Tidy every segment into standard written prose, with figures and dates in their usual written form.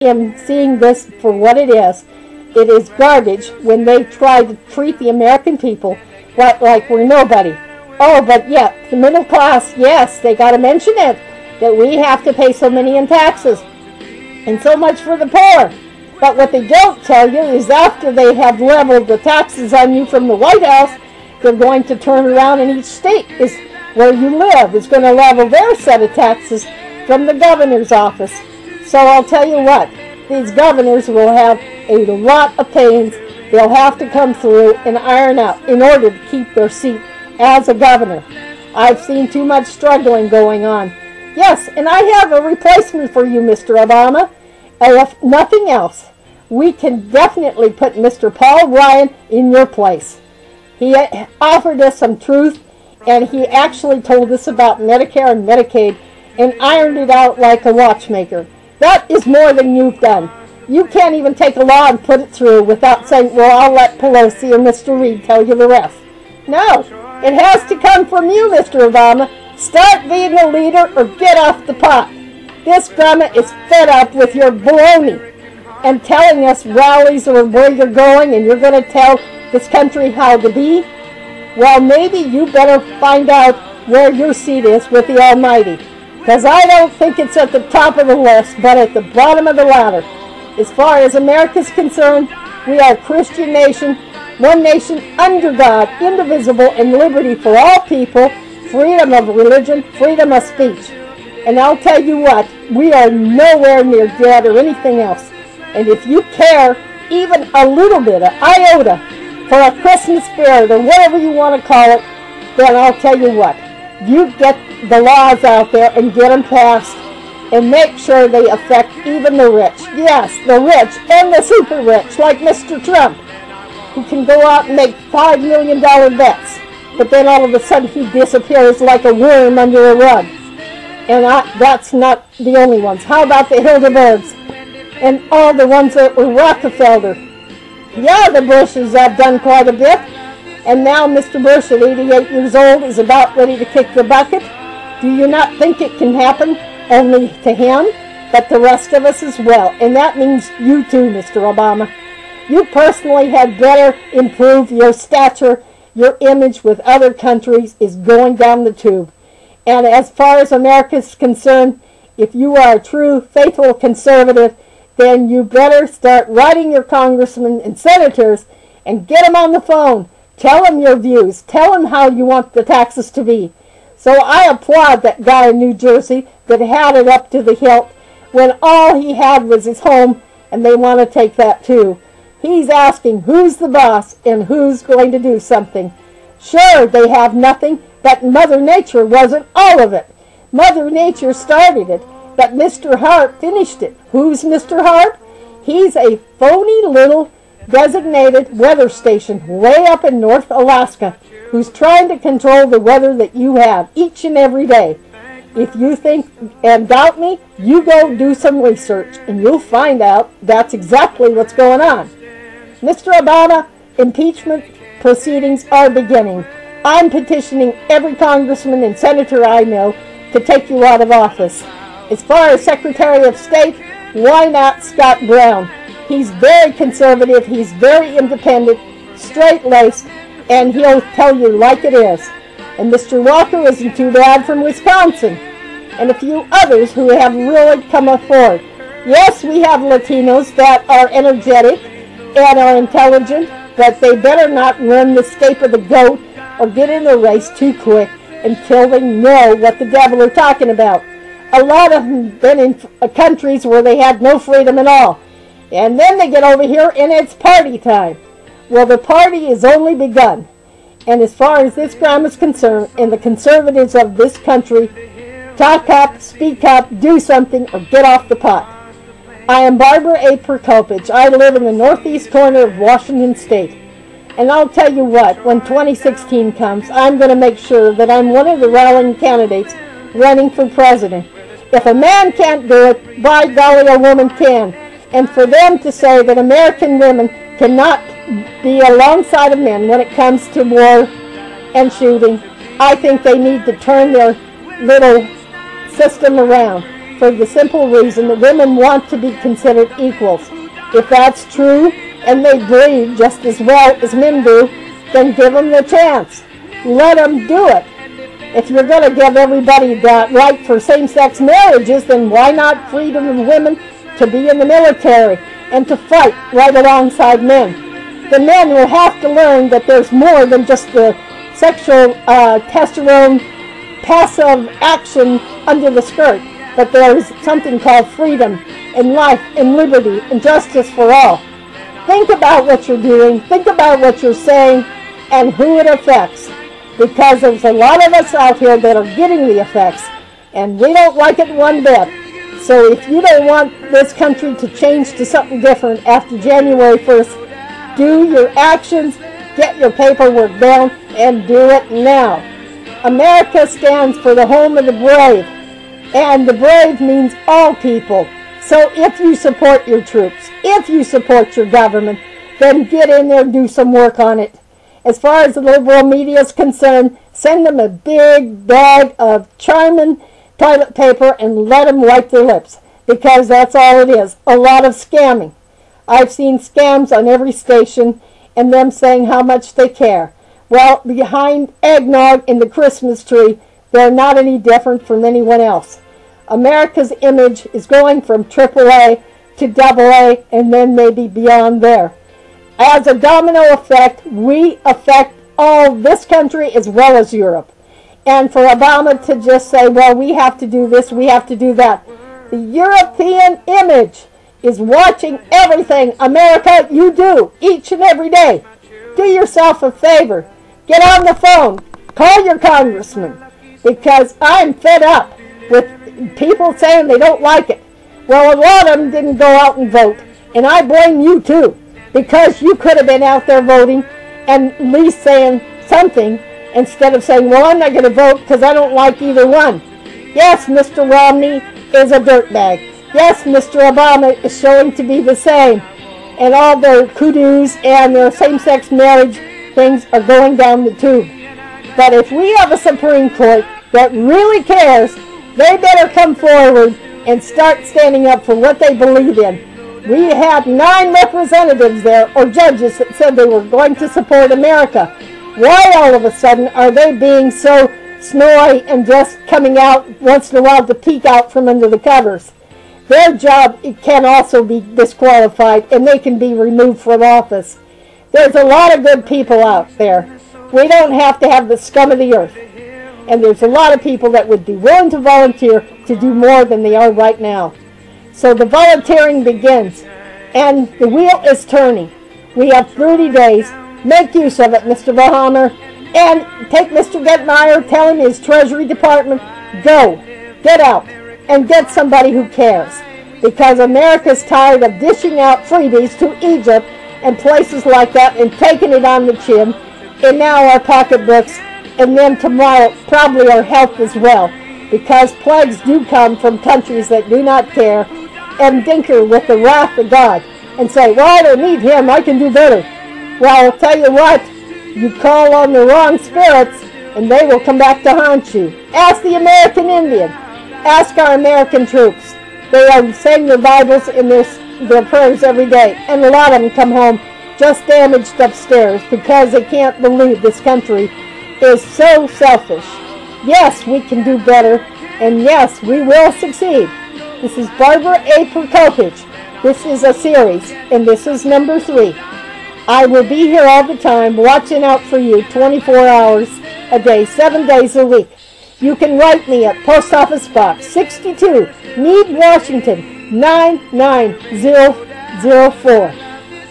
am seeing this for what it is. It is garbage when they try to treat the American people like we're nobody. Oh, but yeah, the middle class, yes, they got to mention it, that we have to pay so many in taxes and so much for the poor. But what they don't tell you is after they have leveled the taxes on you from the White House, they're going to turn around and each state is where you live is going to level their set of taxes from the governor's office. So I'll tell you what, these governors will have a lot of pains they'll have to come through and iron out in order to keep their seat as a governor. I've seen too much struggling going on. Yes, and I have a replacement for you, Mr. Obama. If nothing else, we can definitely put Mr. Paul Ryan in your place. He offered us some truth, and he actually told us about Medicare and Medicaid and ironed it out like a watchmaker. That is more than you've done. You can't even take a law and put it through without saying, well, I'll let Pelosi or Mr. Reid tell you the rest. No, it has to come from you, Mr. Obama. Start being a leader or get off the pot. This grandma is fed up with your baloney and telling us rallies or where you're going and you're going to tell this country how to be. Well, maybe you better find out where your seat is with the Almighty. Because I don't think it's at the top of the list, but at the bottom of the ladder. As far as America's concerned, we are a Christian nation, one nation under God, indivisible, and liberty for all people, freedom of religion, freedom of speech. And I'll tell you what, we are nowhere near dead or anything else. And if you care even a little bit, an iota, for a Christmas spirit or whatever you want to call it, then I'll tell you what, you get the laws out there and get them passed and make sure they affect even the rich. Yes, the rich and the super rich, like Mr. Trump, who can go out and make $5 million bets, but then all of a sudden he disappears like a worm under a rug. And that's not the only ones. How about the Hildebergs and all the ones that were Rockefeller? Yeah, the Bushes have done quite a bit. And now Mr. Bush at 88 years old is about ready to kick the bucket. Do you not think it can happen only to him, but the rest of us as well? And that means you too, Mr. Obama. You personally had better improve your stature. Your image with other countries is going down the tube. And as far as America is concerned, if you are a true, faithful conservative, then you better start writing your congressmen and senators and get them on the phone. Tell them your views. Tell them how you want the taxes to be. So I applaud that guy in New Jersey that had it up to the hilt when all he had was his home, and they want to take that too. He's asking who's the boss and who's going to do something. Sure, they have nothing, but Mother Nature wasn't all of it. Mother Nature started it, but Mr. Harp finished it. Who's Mr. Harp? He's a phony little designated weather station way up in North Alaska who's trying to control the weather that you have each and every day. If you think and doubt me, you go do some research and you'll find out that's exactly what's going on. Mr. Obama, impeachment proceedings are beginning. I'm petitioning every congressman and senator I know to take you out of office. As far as Secretary of State, why not Scott Brown? He's very conservative, he's very independent, straight-laced, and he'll tell you like it is. And Mr. Walker isn't too bad from Wisconsin. And a few others who have really come forward. Yes, we have Latinos that are energetic and are intelligent, but they better not run the scape of the goat or get in the race too quick until they know what the devil are talking about. A lot of them have been in countries where they had no freedom at all. And then they get over here and it's party time. Well, the party is only begun. And as far as this crime is concerned, and the conservatives of this country, talk up, speak up, do something, or get off the pot. I am Barbara A. Prokopich. I live in the northeast corner of Washington State. And I'll tell you what, when 2016 comes, I'm going to make sure that I'm one of the rallying candidates running for president. If a man can't do it, by golly, a woman can. And for them to say that American women cannot be alongside of men when it comes to war and shooting, I think they need to turn their little system around. for the simple reason that women want to be considered equals. If that's true, and they breed just as well as men do, then give them the chance. Let them do it. If you're going to give everybody the right for same-sex marriages, then why not freedom of women to be in the military and to fight right alongside men? The men will have to learn that there's more than just the sexual testosterone passive action under the skirt, but there's something called freedom and life and liberty and justice for all. Think about what you're doing, think about what you're saying, and who it affects. Because there's a lot of us out here that are getting the effects, and we don't like it one bit. So if you don't want this country to change to something different after January 1st, do your actions, get your paperwork down, and do it now. America stands for the home of the brave, and the brave means all people. So if you support your troops, if you support your government, then get in there and do some work on it. As far as the liberal media is concerned, send them a big bag of Charmin toilet paper and let them wipe their lips, because that's all it is, a lot of scamming. I've seen scams on every station and them saying how much they care. Well, behind eggnog in the Christmas tree, they're not any different from anyone else. America's image is going from AAA to AA and then maybe beyond there. As a domino effect, we affect all this country as well as Europe. And for Obama to just say, well, we have to do this, we have to do that. The European image is watching everything America you do each and every day. Do yourself a favor. Get on the phone. Call your congressman. Because I'm fed up with people saying they don't like it. Well, a lot of them didn't go out and vote. And I blame you too. Because you could have been out there voting and at least saying something instead of saying, well, I'm not going to vote because I don't like either one. Yes, Mr. Romney is a dirtbag. Yes, Mr. Obama is showing to be the same. And all their kudos and their same-sex marriage things are going down the tube. But if we have a Supreme Court that really cares, they better come forward and start standing up for what they believe in. We had 9 representatives there, or judges, that said they were going to support America. Why all of a sudden are they being so snowy and just coming out once in a while to peek out from under the covers? Their job can also be disqualified, and they can be removed from office. There's a lot of good people out there. We don't have to have the scum of the earth. And there's a lot of people that would be willing to volunteer to do more than they are right now. So the volunteering begins, and the wheel is turning. We have 30 days. Make use of it, Mr. Bahamer, and take Mr. Getmeyer, tell him his Treasury Department, go, get out, and get somebody who cares. Because America's tired of dishing out freebies to Egypt and places like that and taking it on the chin, and now our pocketbooks, and then tomorrow probably our health as well. Because plagues do come from countries that do not care and dinker with the wrath of God and say, well, I don't need him, I can do better. Well, I'll tell you what, you call on the wrong spirits and they will come back to haunt you. Ask the American Indian. Ask our American troops. They are saying their Bibles and their prayers every day, and a lot of them come home just damaged upstairs because they can't believe this country is so selfish. Yes, we can do better, and yes, we will succeed. This is Barbara A. Prokopich. This is a series, and this is number 3. I will be here all the time, watching out for you 24 hours a day, 7 days a week. You can write me at Post Office Box 62, Meade, Washington, 99004,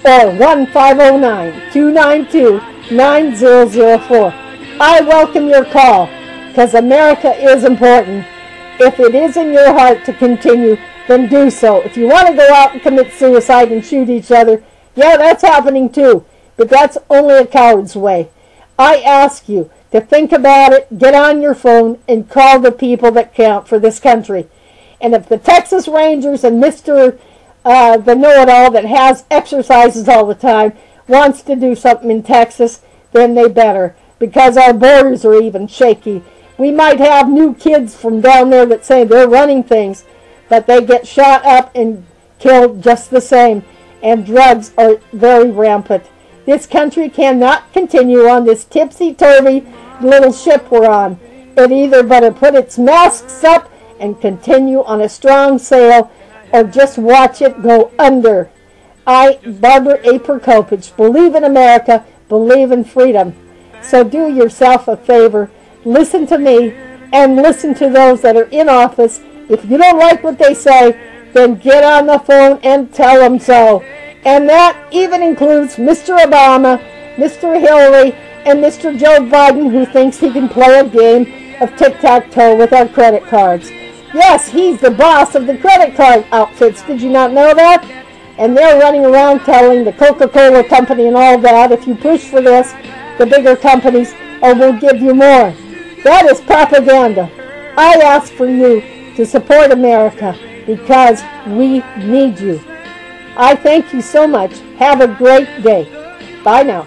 or 1-509-292-9004. I welcome your call, because America is important. If it is in your heart to continue, then do so. If you want to go out and commit suicide and shoot each other, yeah, that's happening too. But that's only a coward's way. I ask you to think about it, get on your phone, and call the people that count for this country. And if the Texas Rangers and Mr. The know-it-all that has exercises all the time wants to do something in Texas, then they better. Because our borders are even shaky. We might have new kids from down there that say they're running things, but they get shot up and killed just the same. And drugs are very rampant. This country cannot continue on this tipsy-turvy little ship we're on. It either better put its masts up and continue on a strong sail, or just watch it go under. I, Barbara A. Prokopich, believe in America, believe in freedom. So do yourself a favor, listen to me, and listen to those that are in office. If you don't like what they say, then get on the phone and tell them so. And that even includes Mr. Obama, Mr. Hillary, and Mr. Joe Biden, who thinks he can play a game of tic-tac-toe with our credit cards. Yes, he's the boss of the credit card outfits. Did you not know that? And they're running around telling the Coca-Cola company and all that, if you push for this, the bigger companies, will give you more. That is propaganda. I ask for you to support America because we need you. I thank you so much. Have a great day. Bye now.